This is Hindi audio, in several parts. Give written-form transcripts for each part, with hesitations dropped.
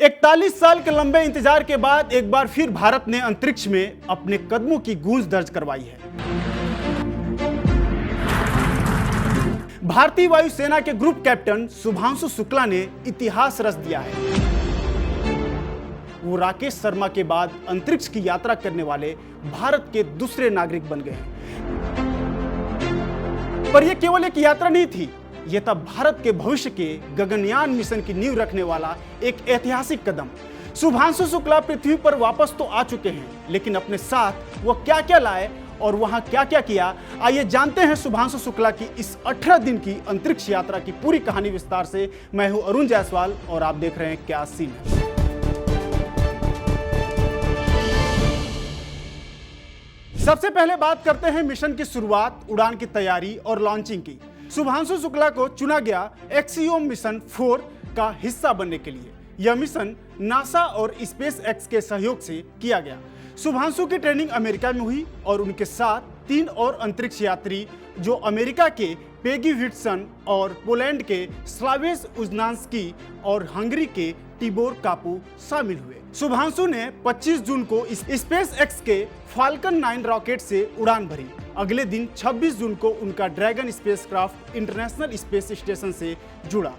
41 साल के लंबे इंतजार के बाद एक बार फिर भारत ने अंतरिक्ष में अपने कदमों की गूंज दर्ज करवाई है। भारतीय वायुसेना के ग्रुप कैप्टन शुभांशु शुक्ला ने इतिहास रच दिया है। वो राकेश शर्मा के बाद अंतरिक्ष की यात्रा करने वाले भारत के दूसरे नागरिक बन गए हैं। पर यह केवल एक यात्रा नहीं थी, यह था भारत के भविष्य के गगनयान मिशन की नींव रखने वाला एक ऐतिहासिक कदम। शुभांशु शुक्ला पृथ्वी पर वापस तो आ चुके हैं, लेकिन अपने साथ वो क्या क्या लाए और वहां क्या क्या किया, आइए जानते हैं शुभांशु शुक्ला की इस 18 दिन की अंतरिक्ष यात्रा की पूरी कहानी विस्तार से। मैं हूं अरुण जायसवाल और आप देख रहे हैं क्या सीन है। सबसे पहले बात करते हैं मिशन की शुरुआत, उड़ान की तैयारी और लॉन्चिंग की। शुभांशु शुक्ला को चुना गया एक्सियोम मिशन 4 का हिस्सा बनने के लिए। यह मिशन नासा और स्पेस एक्स के सहयोग से किया गया। शुभांशु की ट्रेनिंग अमेरिका में हुई और उनके साथ 3 और अंतरिक्ष यात्री जो अमेरिका के पेगी व्हिटसन और पोलैंड के स्लावेस उजनास्की और हंगरी के टिबोर कापू शामिल हुए। शुभांशु ने 25 जून को स्पेस एक्स के फाल्कन 9 रॉकेट से उड़ान भरी। अगले दिन 26 जून को उनका dragon spacecraft international space station से जुड़ा।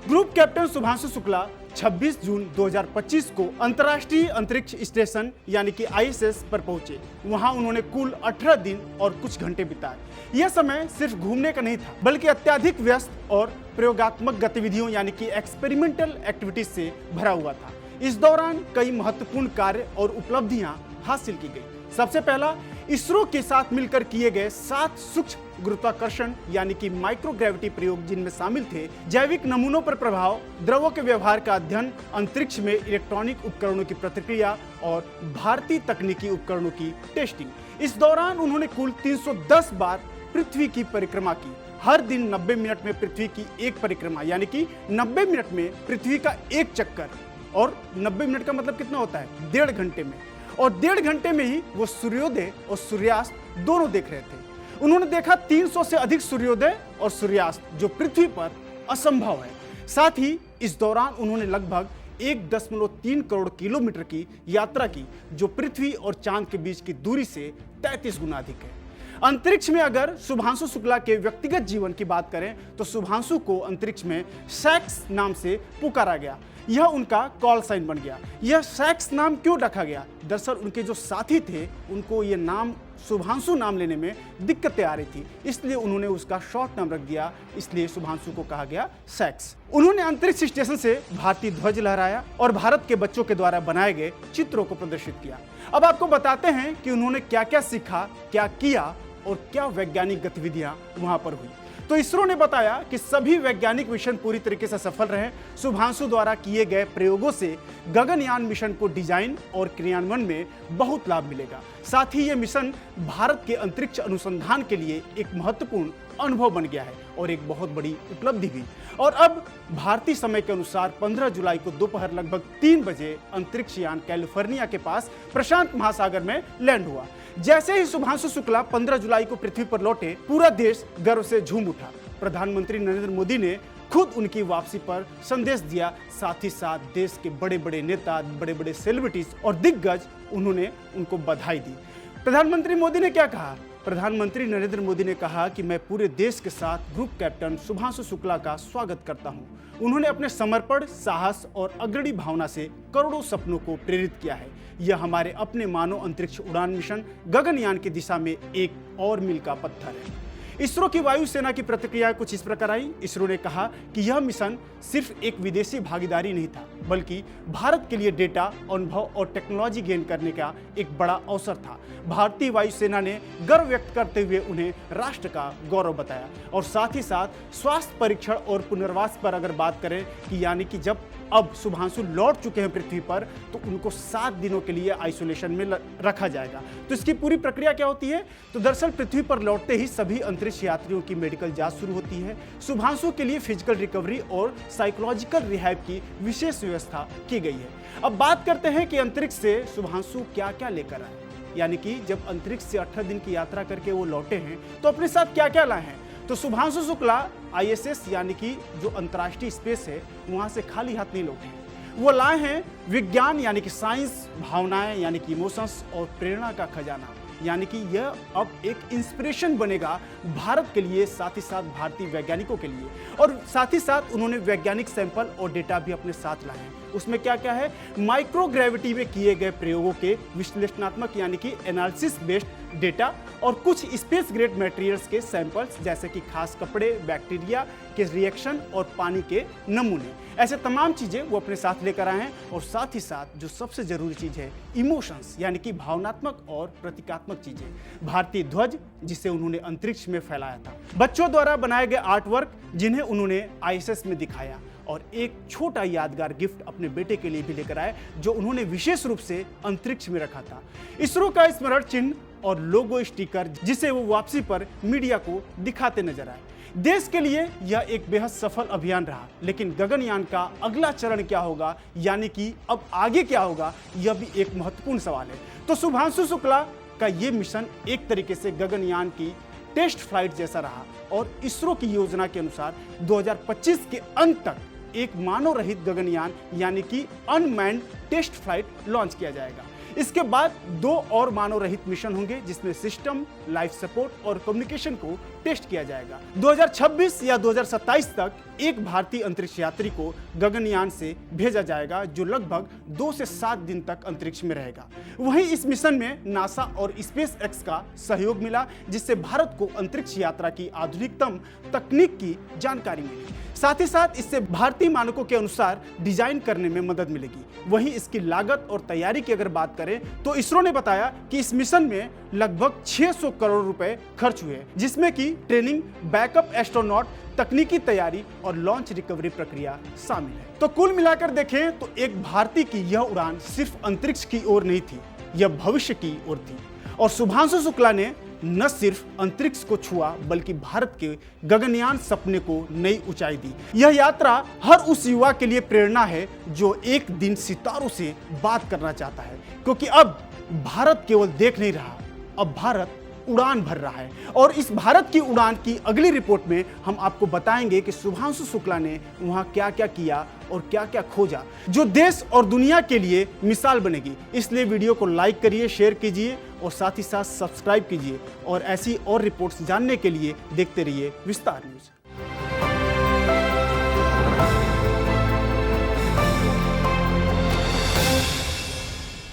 ग्रुप कैप्टन शुभांशु शुक्ला 26 जून 2025 को अंतर्राष्ट्रीय अंतरिक्ष स्टेशन यानी कि ISS पर पहुंचे। वहां उन्होंने कुल 18 दिन और कुछ घंटे बिताए। यह समय सिर्फ घूमने का नहीं था, बल्कि अत्यधिक व्यस्त और प्रयोगात्मक गतिविधियों यानी कि एक्सपेरिमेंटल एक्टिविटीज से भरा हुआ था। इस दौरान कई महत्वपूर्ण कार्य और उपलब्धियां हासिल की गई। सबसे पहला, इसरो के साथ मिलकर किए गए 7 सूक्ष्म गुरुत्वाकर्षण यानी कि माइक्रोग्रेविटी प्रयोग, जिनमें शामिल थे जैविक नमूनों पर प्रभाव, द्रवों के व्यवहार का अध्ययन, अंतरिक्ष में इलेक्ट्रॉनिक उपकरणों की प्रतिक्रिया और भारतीय तकनीकी उपकरणों की टेस्टिंग। इस दौरान उन्होंने कुल 310 बार पृथ्वी की परिक्रमा की। हर दिन 90 मिनट में पृथ्वी की एक परिक्रमा, यानी कि 90 मिनट में पृथ्वी का एक चक्कर। और 90 मिनट का मतलब कितना होता है? 1.5 घंटे में। और 1.5 घंटे में ही वो सूर्योदय और सूर्यास्त दोनों देख रहे थे। उन्होंने देखा 300 से अधिक सूर्योदय और सूर्यास्त, जो पृथ्वी पर असंभव है। साथ ही इस दौरान उन्होंने लगभग 1.3 करोड़ किलोमीटर की यात्रा की, जो पृथ्वी और चांद के बीच की दूरी से 33 गुना अधिक है। अंतरिक्ष में अगर शुभांशु शुक्ला के व्यक्तिगत जीवन की बात करें तो शुभांशु को अंतरिक्ष में सैक्स नाम से पुकारा गया। यह उनका कॉल साइन बन गया। यह सैक्स नाम क्यों रखा गया? दरअसल उनके जो साथी थे उनको यह नाम शुभांशु नाम लेने में दिक्कतें आ रही थी, इसलिए उन्होंने उसका शॉर्ट नाम रख दिया। इसलिए शुभांशु को कहा गया सैक्स। उन्होंने अंतरिक्ष स्टेशन से भारतीय ध्वज लहराया और भारत के बच्चों के द्वारा बनाए गए चित्रों को प्रदर्शित किया। अब आपको बताते हैं कि उन्होंने क्या क्या सीखा, क्या किया और क्या वैज्ञानिक गतिविधियां वहां पर हुई। तो इसरो ने बताया कि सभी वैज्ञानिक मिशन पूरी तरीके से सफल रहे। शुभांशु द्वारा किए गए प्रयोगों से गगनयान मिशन को डिजाइन और क्रियान्वयन में बहुत लाभ मिलेगा। साथ ही यह मिशन भारत के अंतरिक्ष अनुसंधान के लिए एक महत्वपूर्ण अनुभव बन गया है और एक बहुत बड़ी उपलब्धि भी। और अब भारतीय समय के अनुसार 15 जुलाई को दोपहर लगभग 3 बजे अंतरिक्ष यान कैलिफोर्निया के पास प्रशांत महासागर में लैंड हुआ। जैसे ही शुभांशु शुक्ला 15 जुलाई को पृथ्वी पर लौटे, पूरा देश गर्व से झूम उठा। प्रधानमंत्री नरेंद्र मोदी ने खुद उनकी वापसी पर संदेश दिया। साथ ही साथ देश के बड़े बड़े नेता, बड़े बड़े सेलिब्रिटीज और दिग्गज, उन्होंने उनको बधाई दी। प्रधानमंत्री मोदी ने क्या कहा? प्रधानमंत्री नरेंद्र मोदी ने कहा कि मैं पूरे देश के साथ ग्रुप कैप्टन शुभांशु शुक्ला का स्वागत करता हूं। उन्होंने अपने समर्पण, साहस और अग्रणी भावना से करोड़ों सपनों को प्रेरित किया है। यह हमारे अपने मानव अंतरिक्ष उड़ान मिशन गगनयान की दिशा में एक और मील का पत्थर है। इसरो की वायुसेना की प्रतिक्रिया कुछ इस प्रकार आई। इसरो ने कहा कि यह मिशन सिर्फ एक विदेशी भागीदारी नहीं था, बल्कि भारत के लिए डेटा, अनुभव और टेक्नोलॉजी गेन करने का एक बड़ा अवसर था। भारतीय वायुसेना ने गर्व व्यक्त करते हुए उन्हें राष्ट्र का गौरव बताया। और साथ ही साथ स्वास्थ्य परीक्षण और पुनर्वास पर अगर बात करें कि यानी कि जब अब शुभांशु लौट चुके हैं पृथ्वी पर, तो उनको 7 दिनों के लिए आइसोलेशन में रखा जाएगा। तो इसकी पूरी प्रक्रिया क्या होती है? तो दरअसल पृथ्वी पर लौटते ही सभी अंतरिक्ष यात्रियों की मेडिकल जांच शुरू होती है। शुभांशु के लिए फिजिकल रिकवरी और साइकोलॉजिकल रिहैब की विशेष व्यवस्था की गई है। अब बात करते हैं कि अंतरिक्ष से शुभांशु क्या क्या लेकर आए, यानी कि जब अंतरिक्ष से 18 दिन की यात्रा करके वो लौटे हैं तो अपने साथ क्या क्या लाए हैं। तो शुभांशु शुक्ला ISS यानी कि जो अंतर्राष्ट्रीय स्पेस है, वहां से खाली हाथ नहीं लौटे। वो लाए हैं विज्ञान यानी कि साइंस, भावनाएं यानी कि इमोशंस और प्रेरणा का खजाना, यानी कि यह अब एक इंस्पिरेशन बनेगा भारत के लिए, साथ ही साथ भारतीय वैज्ञानिकों के लिए। और साथ ही साथ उन्होंने वैज्ञानिक सैंपल और डेटा भी अपने साथ लाए हैं। उसमें क्या क्या है? माइक्रोग्रेविटी में किए गए प्रयोगों के विश्लेषणात्मक यानी कि एनालिसिस बेस्ड डेटा और कुछ स्पेस ग्रेड मटेरियल्स के सैंपल्स जैसे कि खास कपड़े, बैक्टीरिया के रिएक्शन और पानी के नमूने। ऐसे तमाम चीजें वो अपने साथ लेकर आए हैं। और साथ ही साथ जो सबसे जरूरी चीज है, इमोशंस यानी कि भावनात्मक और प्रतीकात्मक चीजें। भारतीय ध्वज जिसे उन्होंने अंतरिक्ष में फैलाया था, बच्चों द्वारा बनाए गए आर्टवर्क जिन्हें उन्होंने ISS में दिखाया, और एक छोटा यादगार गिफ्ट अपने बेटे के लिए भी लेकर आए जो उन्होंने विशेष रूप से अंतरिक्ष में रखा था। इसरो का स्मरण चिन्ह और लोगो स्टिकर जिसे वो वापसी पर मीडिया को दिखाते नजर आए। देश के लिए यह एक बेहद सफल अभियान रहा, लेकिन गगनयान का अगला चरण क्या होगा, यानी कि अब आगे क्या होगा, यह भी एक महत्वपूर्ण सवाल है। तो शुभांशु शुक्ला का यह मिशन एक तरीके से गगनयान की टेस्ट फ्लाइट जैसा रहा और इसरो की योजना के अनुसार 2025 के अंत तक एक मानव रहित गगनयान यानी कि अनमैन्ड टेस्ट फ्लाइट लॉन्च किया जाएगा। इसके बाद 2 और मानव रहित मिशन होंगे जिसमें सिस्टम, लाइफ सपोर्ट और कम्युनिकेशन को टेस्ट किया जाएगा। 2026 या 2027 तक एक भारतीय अंतरिक्ष यात्री को गगनयान से भेजा जाएगा जो लगभग 2 से 7 दिन तक अंतरिक्ष में रहेगा। वहीं इस मिशन में नासा और स्पेस एक्स का सहयोग मिला जिससे भारत को अंतरिक्ष यात्रा की आधुनिकतम तकनीक की जानकारी मिली। साथ ही साथ इससे भारतीय मानकों के अनुसार डिजाइन करने में मदद मिलेगी। वहीं इसकी लागत और तैयारी की अगर बात करें तो इसरो ने बताया कि इस मिशन में लगभग 600 करोड़ रुपए खर्च हुए, जिसमें कि ट्रेनिंग, बैकअप एस्ट्रोनॉट, तकनीकी तैयारी और लॉन्च रिकवरी प्रक्रिया शामिल है। तो कुल मिलाकर देखें तो एक भारतीय की यह उड़ान सिर्फ अंतरिक्ष की ओर नहीं थी, यह भविष्य की ओर थी। और शुभांशु शुक्ला ने न सिर्फ अंतरिक्ष को छुआ बल्कि भारत के गगनयान सपने को नई ऊंचाई दी। यह यात्रा हर उस युवा के लिए प्रेरणा है जो एक दिन सितारों से बात करना चाहता है, क्योंकि अब भारत केवल देख नहीं रहा, अब भारत उड़ान भर रहा है। और इस भारत की उड़ान की अगली रिपोर्ट में हम आपको बताएंगे कि शुभांशु शुक्ला ने वहां क्या क्या किया और क्या क्या खोजा जो देश और दुनिया के लिए मिसाल बनेगी। इसलिए वीडियो को लाइक करिए, शेयर कीजिए और साथ ही साथ सब्सक्राइब कीजिए। और ऐसी और रिपोर्ट्स जानने के लिए देखते रहिए विस्तार न्यूज।